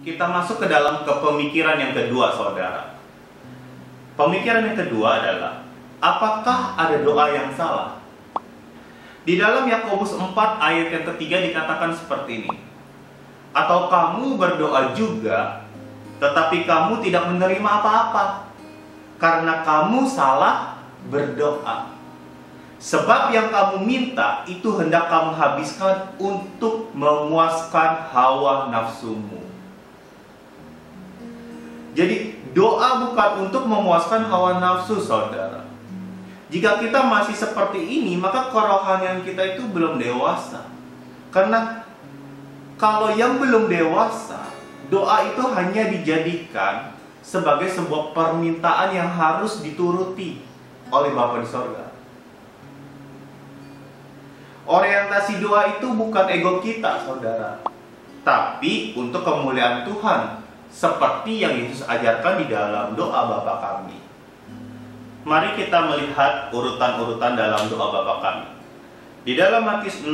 kita masuk ke dalam kepemikiran yang kedua, saudara. Pemikiran yang kedua adalah, apakah ada doa yang salah? Di dalam Yakobus 4 ayat yang ketiga dikatakan seperti ini. Atau kamu berdoa juga, tetapi kamu tidak menerima apa-apa, karena kamu salah berdoa. Sebab yang kamu minta itu hendak kamu habiskan untuk memuaskan hawa nafsumu. Jadi doa bukan untuk memuaskan hawa nafsu, saudara. Jika kita masih seperti ini, maka kerohanian kita itu belum dewasa. Karena kalau yang belum dewasa, doa itu hanya dijadikan sebagai sebuah permintaan yang harus dituruti oleh Bapa di sorga. Orientasi doa itu bukan ego kita, saudara, tapi untuk kemuliaan Tuhan, seperti yang Yesus ajarkan di dalam doa Bapa kami. Mari kita melihat urutan-urutan dalam doa Bapa kami. Di dalam Matius 6,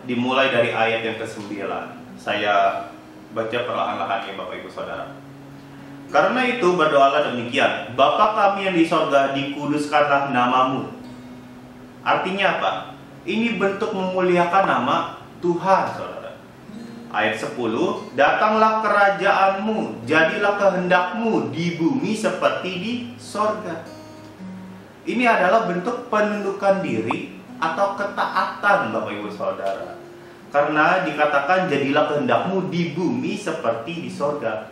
dimulai dari ayat yang ke-9. Saya baca perlahan-lahan ya Bapak Ibu Saudara. Karena itu berdoalah demikian, Bapa kami yang di sorga, dikuduskanlah namamu. Artinya apa? Ini bentuk memuliakan nama Tuhan, saudara. Ayat 10, datanglah kerajaanmu, jadilah kehendakmu di bumi seperti di sorga. Ini adalah bentuk penundukan diri atau ketaatan, Bapak Ibu Saudara. Karena dikatakan jadilah kehendakmu di bumi seperti di sorga.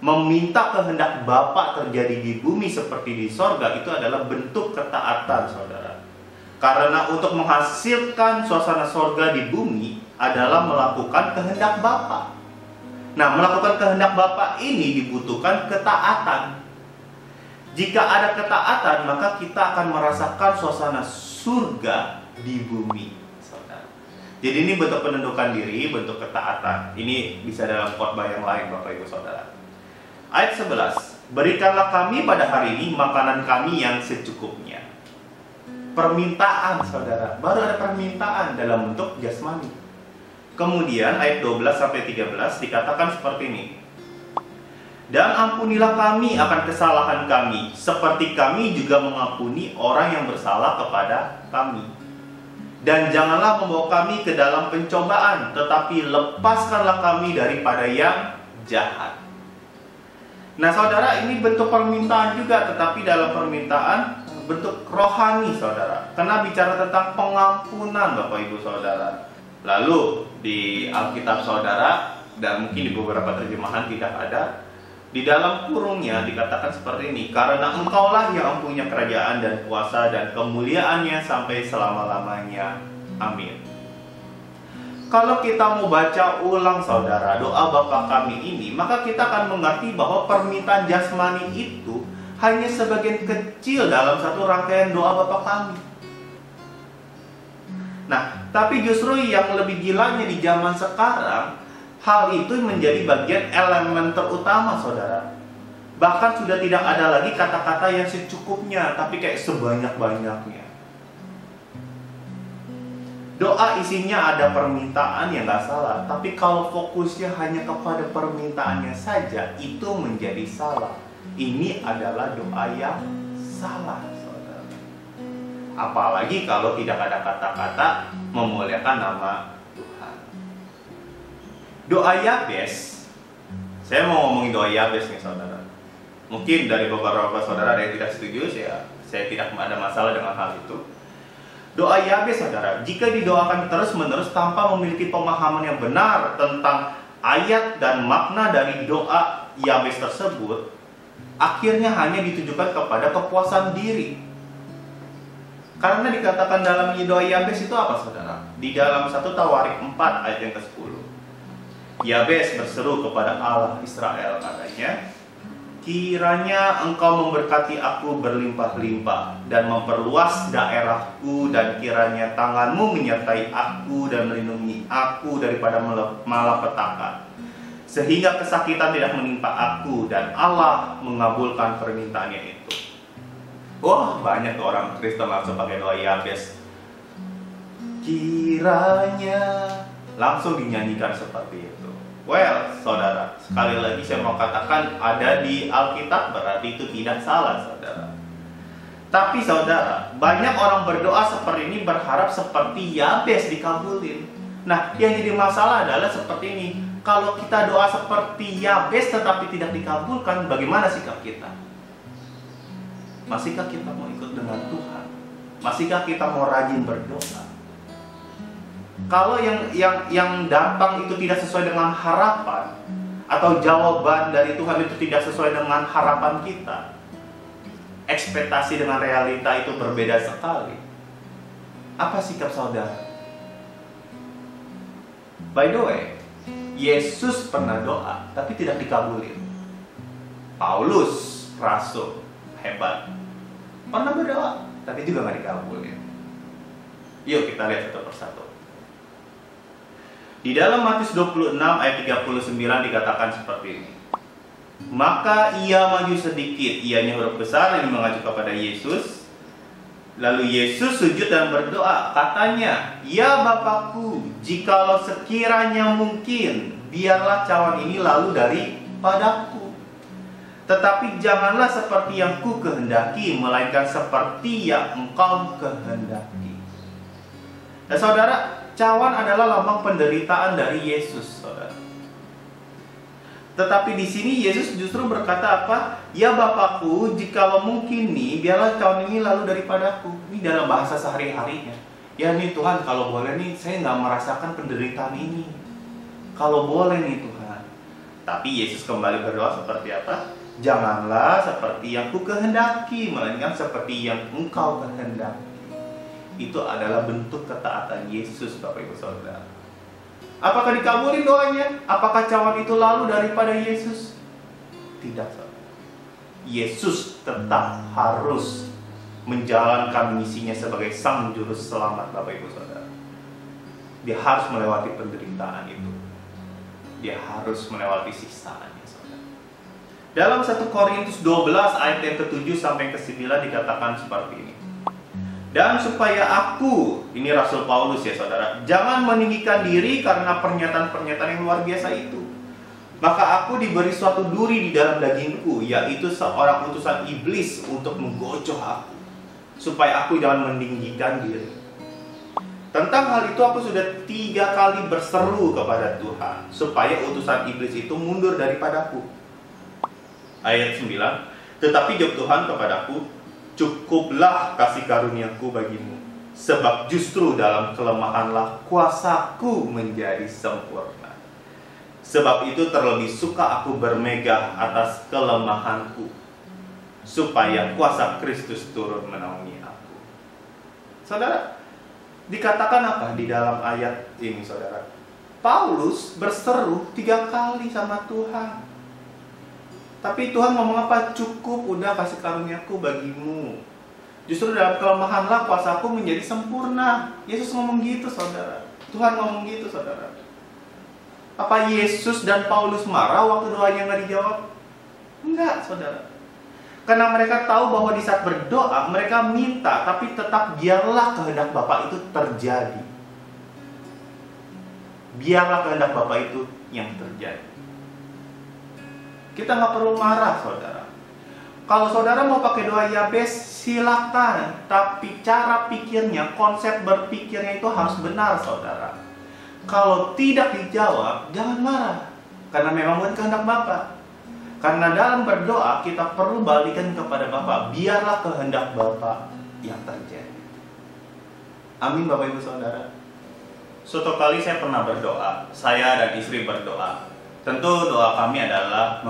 Meminta kehendak Bapa terjadi di bumi seperti di sorga itu adalah bentuk ketaatan, saudara. Karena untuk menghasilkan suasana sorga di bumi adalah melakukan kehendak Bapa. Nah, melakukan kehendak Bapa ini dibutuhkan ketaatan. Jika ada ketaatan, maka kita akan merasakan suasana surga di bumi, saudara. Jadi ini bentuk penundukan diri, bentuk ketaatan. Ini bisa dalam khotbah yang lain, Bapak Ibu Saudara. Ayat 11, berikanlah kami pada hari ini makanan kami yang secukupnya. Permintaan, saudara. Baru ada permintaan dalam bentuk jasmani. Kemudian ayat 12-13 dikatakan seperti ini. Dan ampunilah kami akan kesalahan kami, seperti kami juga mengampuni orang yang bersalah kepada kami. Dan janganlah membawa kami ke dalam pencobaan, tetapi lepaskanlah kami daripada yang jahat. Nah, saudara, ini bentuk permintaan juga, tetapi dalam permintaan bentuk rohani, saudara. Karena bicara tentang pengampunan, Bapak Ibu Saudara. Lalu di Alkitab saudara, dan mungkin di beberapa terjemahan tidak ada, di dalam kurungnya dikatakan seperti ini. Karena engkaulah yang mempunyai kerajaan dan kuasa dan kemuliaannya sampai selama-lamanya. Amin. Kalau kita mau baca ulang, saudara, doa Bapa kami ini, maka kita akan mengerti bahwa permintaan jasmani itu hanya sebagian kecil dalam satu rangkaian doa Bapa kami. Nah, tapi justru yang lebih gilanya di zaman sekarang, hal itu menjadi bagian elemen terutama, saudara. Bahkan sudah tidak ada lagi kata-kata yang secukupnya, tapi kayak sebanyak-banyaknya. Doa isinya ada permintaan yang gak salah, tapi kalau fokusnya hanya kepada permintaannya saja, itu menjadi salah. Ini adalah doa yang salah, saudara. Apalagi kalau tidak ada kata-kata memuliakan nama Tuhan. Doa Yabes, saya mau ngomongin doa Yabes nih, saudara. Mungkin dari beberapa saudara ada yang tidak setuju, saya tidak ada masalah dengan hal itu. Doa Yabes, saudara, jika didoakan terus-menerus tanpa memiliki pemahaman yang benar tentang ayat dan makna dari doa Yabes tersebut, akhirnya hanya ditujukan kepada kepuasan diri. Karena dikatakan dalam doa Yabes itu apa, saudara? Di dalam 1 Tawarik 4 ayat yang ke-10, Yabes berseru kepada Allah Israel, katanya, kiranya engkau memberkati aku berlimpah-limpah dan memperluas daerahku, dan kiranya tanganmu menyertai aku dan melindungi aku daripada malapetaka, sehingga kesakitan tidak menimpa aku, dan Allah mengabulkan permintaannya itu. Wah, banyak orang Kristen langsung pakai doa Yabes. Kiranya langsung dinyanyikan seperti itu. Well, saudara, sekali lagi saya mau katakan ada di Alkitab berarti itu tidak salah, saudara. Tapi saudara, banyak orang berdoa seperti ini berharap seperti Yabes dikabulin. Nah, yang jadi masalah adalah seperti ini. Kalau kita doa seperti Yabes tetapi tidak dikabulkan, bagaimana sikap kita? Masihkah kita mau ikut dengan Tuhan? Masihkah kita mau rajin berdoa? Kalau yang datang itu tidak sesuai dengan harapan, atau jawaban dari Tuhan itu tidak sesuai dengan harapan kita, ekspektasi dengan realita itu berbeda sekali, apa sikap saudara? By the way, Yesus pernah doa tapi tidak dikabulin. Paulus, rasul hebat, pernah berdoa tapi juga nggak dikabulin. Yuk kita lihat satu persatu. Di dalam Matius 26 ayat 39 dikatakan seperti ini. Maka ia maju sedikit, ianya huruf besar yang mengacu kepada Yesus. Lalu Yesus sujud dan berdoa, katanya, "Ya Bapakku, jikalau sekiranya mungkin, biarlah cawan ini lalu daripadaku. Tetapi janganlah seperti yang ku kehendaki, melainkan seperti yang engkau kehendaki." Nah saudara, cawan adalah lambang penderitaan dari Yesus, saudara. Tetapi di sini Yesus justru berkata apa? "Ya Bapakku, jikalau mungkin nih, biarlah cawan ini lalu daripadaku." Ini dalam bahasa sehari-harinya. Ya nih Tuhan, kalau boleh nih, saya nggak merasakan penderitaan ini. Kalau boleh nih Tuhan. Tapi Yesus kembali berdoa seperti apa? "Janganlah seperti yang ku kehendaki, melainkan seperti yang engkau kehendaki." Itu adalah bentuk ketaatan Yesus, Bapak Ibu Saudara. Apakah dikabulin doanya? Apakah cawan itu lalu daripada Yesus? Tidak, saudara. Yesus tetap harus menjalankan misinya sebagai Sang Juru Selamat, Bapak Ibu Saudara. Dia harus melewati penderitaan itu. Dia harus melewati siksaannya, saudara. Dalam 1 Korintus 12 ayat yang ke-7 sampai ke-9 dikatakan seperti ini. "Dan supaya aku," ini Rasul Paulus ya saudara, "jangan meninggikan diri karena pernyataan-pernyataan yang luar biasa itu. Maka aku diberi suatu duri di dalam dagingku, yaitu seorang utusan iblis untuk menggocoh aku, supaya aku jangan meninggikan diri. Tentang hal itu aku sudah 3 kali berseru kepada Tuhan, supaya utusan iblis itu mundur daripadaku." Ayat 9, "Tetapi jawab Tuhan kepadaku, cukuplah kasih karuniaku bagimu, sebab justru dalam kelemahanlah kuasaku menjadi sempurna. Sebab itu terlebih suka aku bermegah atas kelemahanku, supaya kuasa Kristus turun menaungi aku." Saudara, dikatakan apa di dalam ayat ini, saudara? Paulus berseru 3 kali sama Tuhan. Tapi Tuhan ngomong apa? "Cukup udah kasih karuniaku bagimu. Justru dalam kelemahanlah kuasaku menjadi sempurna." Yesus ngomong gitu, saudara. Tuhan ngomong gitu, saudara. Apa Yesus dan Paulus marah waktu doanya nggak dijawab? Enggak, saudara. Karena mereka tahu bahwa di saat berdoa mereka minta, tapi tetap biarlah kehendak Bapa itu terjadi. Biarlah kehendak Bapa itu yang terjadi. Kita nggak perlu marah, saudara. Kalau saudara mau pakai doa Yabes, silakan. Tapi cara pikirnya, konsep berpikirnya itu harus benar, saudara. Kalau tidak dijawab, jangan marah. Karena memang bukan kehendak Bapa. Karena dalam berdoa, kita perlu balikan kepada Bapa. Biarlah kehendak Bapa yang terjadi. Amin, Bapak Ibu Saudara. Suatu kali saya pernah berdoa. Saya dan istri berdoa. Tentu doa kami adalah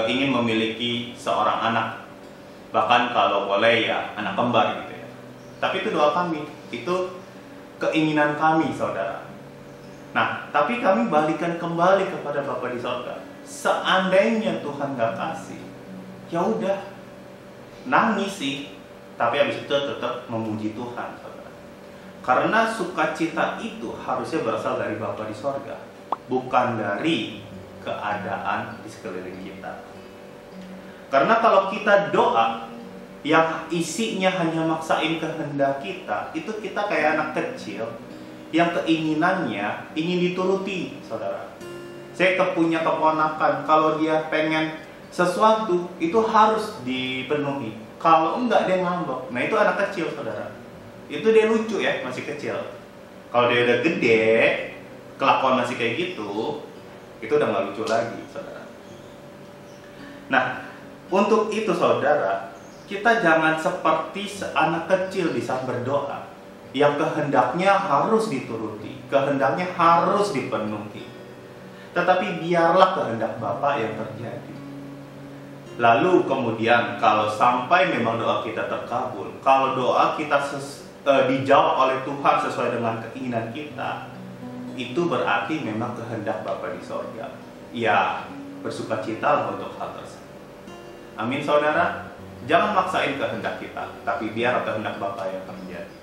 ingin memiliki seorang anak. Bahkan kalau boleh ya anak kembar gitu ya. Tapi itu doa kami, itu keinginan kami, saudara. Nah, tapi kami balikan kembali kepada Bapa di sorga. Seandainya Tuhan gak kasih, ya udah, nangis sih, tapi habis itu tetap memuji Tuhan, saudara. Karena sukacita itu harusnya berasal dari Bapa di sorga, bukan dari keadaan di sekeliling kita. Karena kalau kita doa yang isinya hanya maksain kehendak kita, itu kita kayak anak kecil yang keinginannya ingin dituruti, saudara. Saya punya keponakan, kalau dia pengen sesuatu itu harus dipenuhi. Kalau enggak dia ngambek. Nah itu anak kecil saudara. Itu dia lucu ya, masih kecil. Kalau dia udah gede, kelakuan masih kayak gitu, itu udah nggak lucu lagi saudara. Nah untuk itu saudara, kita jangan seperti anak kecil di saat berdoa yang kehendaknya harus dituruti, kehendaknya harus dipenuhi. Tetapi biarlah kehendak Bapa yang terjadi. Lalu kemudian kalau sampai memang doa kita terkabul, kalau doa kita dijawab oleh Tuhan sesuai dengan keinginan kita, itu berarti memang kehendak Bapa di sorga. Ya, bersukacitalah untuk hal tersebut. Amin saudara. Jangan maksain kehendak kita, tapi biar kehendak Bapa yang terjadi.